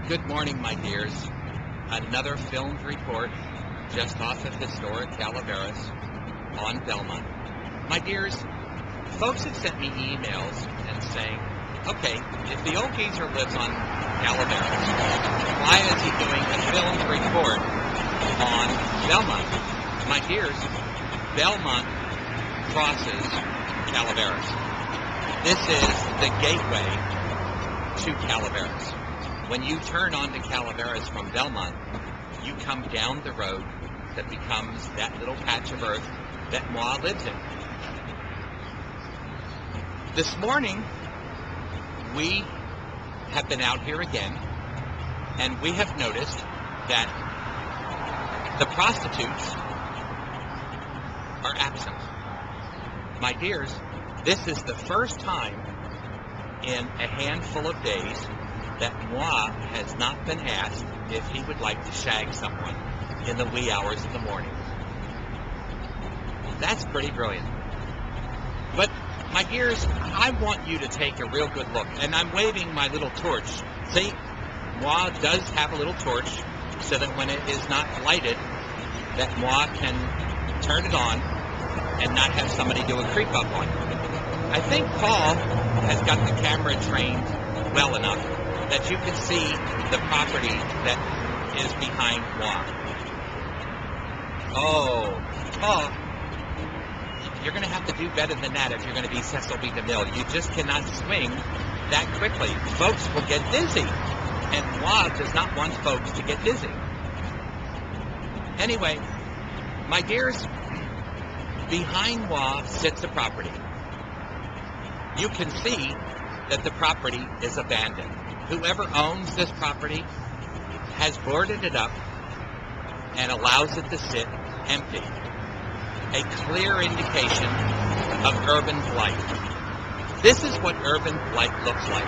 Good morning, my dears. Another filmed report just off of historic Calaveras on Belmont. My dears, folks have sent me emails and saying, okay, if the old geezer lives on Calaveras, why is he doing a filmed report on Belmont? My dears, Belmont crosses Calaveras. This is the gateway to Calaveras. When you turn onto Calaveras from Belmont, you come down the road that becomes that little patch of earth that Moi lives in. This morning, we have been out here again, and we have noticed that the prostitutes are absent. My dears, this is the first time in a handful of days that Moi has not been asked if he would like to shag someone in the wee hours of the morning. That's pretty brilliant. But, my dears, I want you to take a real good look. And I'm waving my little torch. See, Moi does have a little torch so that when it is not lighted, that Moi can turn it on and not have somebody do a creep up on you. I think Paul has got the camera trained well enough that you can see the property that is behind Moi. Oh, you're going to have to do better than that if you're going to be Cecil B. DeMille. You just cannot swing that quickly. Folks will get dizzy, and Moi does not want folks to get dizzy. Anyway, my dears, behind Moi sits a property. You can see that the property is abandoned. Whoever owns this property has boarded it up and allows it to sit empty. A clear indication of urban blight. This is what urban blight looks like.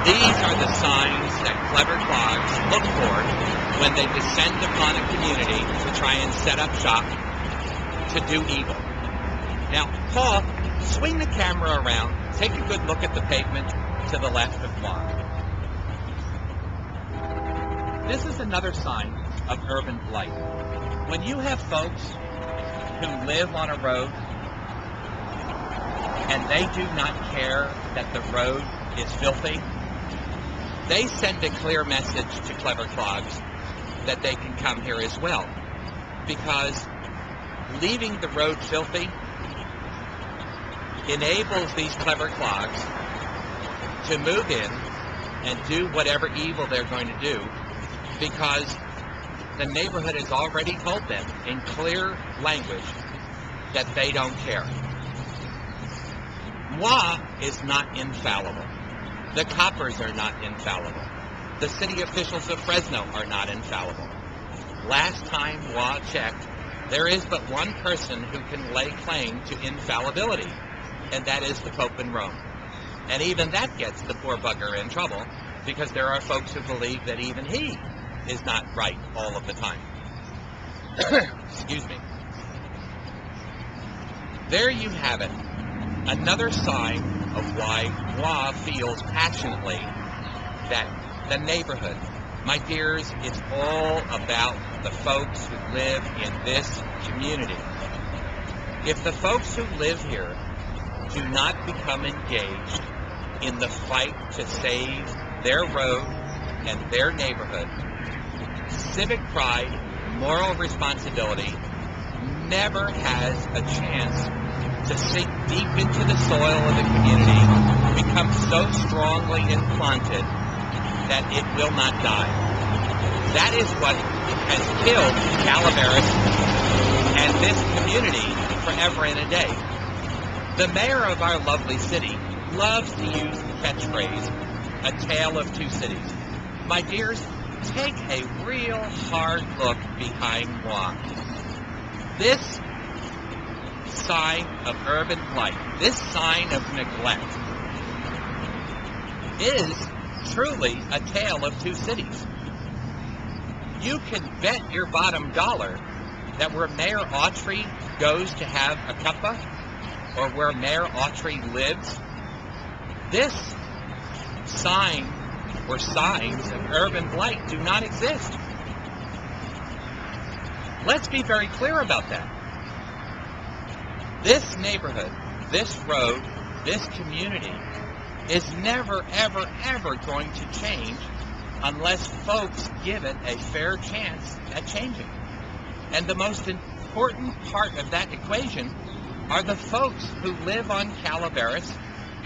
These are the signs that clever clogs look for when they descend upon a community to try and set up shop to do evil. Now, Paul, swing the camera around. Take a good look at the pavement to the left of Moi. This is another sign of urban blight. When you have folks who live on a road and they do not care that the road is filthy, they send a clear message to clever clogs that they can come here as well. Because leaving the road filthy enables these clever clogs to move in and do whatever evil they're going to do, because the neighborhood has already told them in clear language that they don't care. Moi is not infallible. The coppers are not infallible. The city officials of Fresno are not infallible. Last time Moi checked, there is but one person who can lay claim to infallibility, and that is the Pope in Rome. And even that gets the poor bugger in trouble, because there are folks who believe that even he is not right all of the time. Excuse me. There you have it. Another sign of why Moi feels passionately that the neighborhood, my dears, it's all about the folks who live in this community. If the folks who live here do not become engaged in the fight to save their road and their neighborhood, civic pride, moral responsibility never has a chance to sink deep into the soil of the community, become so strongly implanted that it will not die. That is what has killed Calaveras and this community forever and a day. The mayor of our lovely city loves to use the catchphrase, a tale of two cities. My dears, take a real hard look behind Moi. This sign of urban blight, this sign of neglect, is truly a tale of two cities. You can bet your bottom dollar that where Mayor Autry goes to have a cuppa, or where Mayor Autry lives, this sign or signs of urban blight do not exist. Let's be very clear about that. This neighborhood, this road, this community is never, ever, ever going to change unless folks give it a fair chance at changing. And the most important part of that equation are the folks who live on Calaveras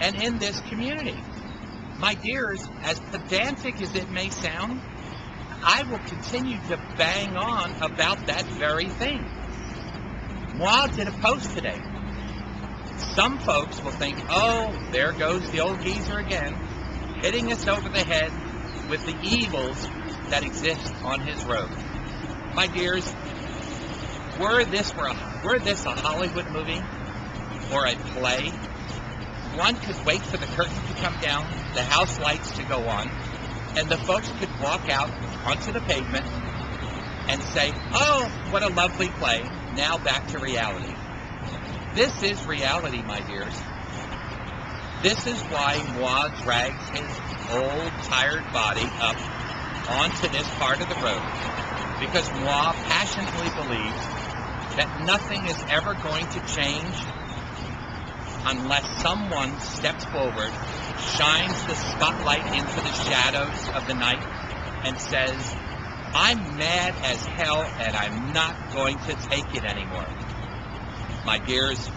and in this community. My dears, as pedantic as it may sound, I will continue to bang on about that very thing. Moi did a post today. Some folks will think, oh, there goes the old geezer again, hitting us over the head with the evils that exist on his road. My dears, were this a Hollywood movie or a play, one could wait for the curtain to come down, the house lights to go on, and the folks could walk out onto the pavement and say, oh, what a lovely play, now back to reality. This is reality, my dears. This is why Moi drags his old, tired body up onto this part of the road, because Moi passionately believes that nothing is ever going to change unless someone steps forward, shines the spotlight into the shadows of the night, and says, I'm mad as hell and I'm not going to take it anymore. My dears,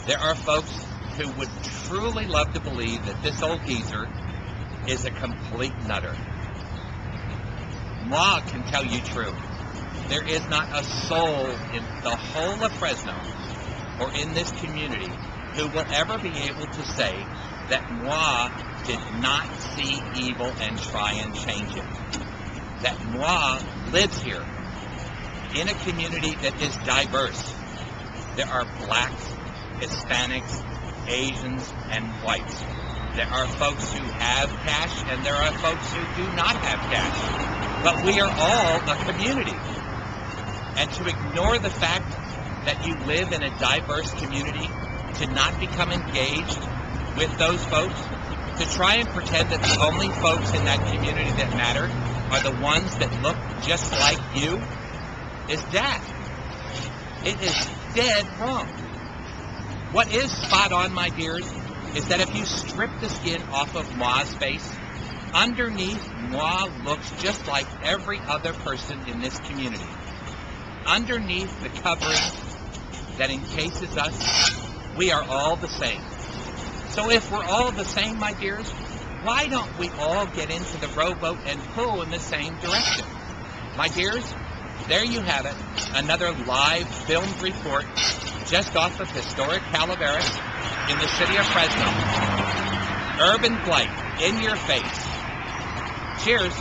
there are folks who would truly love to believe that this old geezer is a complete nutter. Moi can tell you true. There is not a soul in the whole of Fresno or in this community who will ever be able to say that Moi did not see evil and try and change it. That Moi lives here in a community that is diverse. There are blacks, Hispanics, Asians, and whites. There are folks who have cash and there are folks who do not have cash. But we are all a community. And to ignore the fact that you live in a diverse community, to not become engaged with those folks, to try and pretend that the only folks in that community that matter are the ones that look just like you, is daft. It is dead wrong. What is spot on, my dears, is that if you strip the skin off of Moi's face, underneath, Moi looks just like every other person in this community. Underneath the covering that encases us, we are all the same. So if we're all the same, my dears, why don't we all get into the rowboat and pull in the same direction? My dears, there you have it, another live filmed report just off of historic Calaveras in the city of Fresno. Urban blight in your face. Cheers.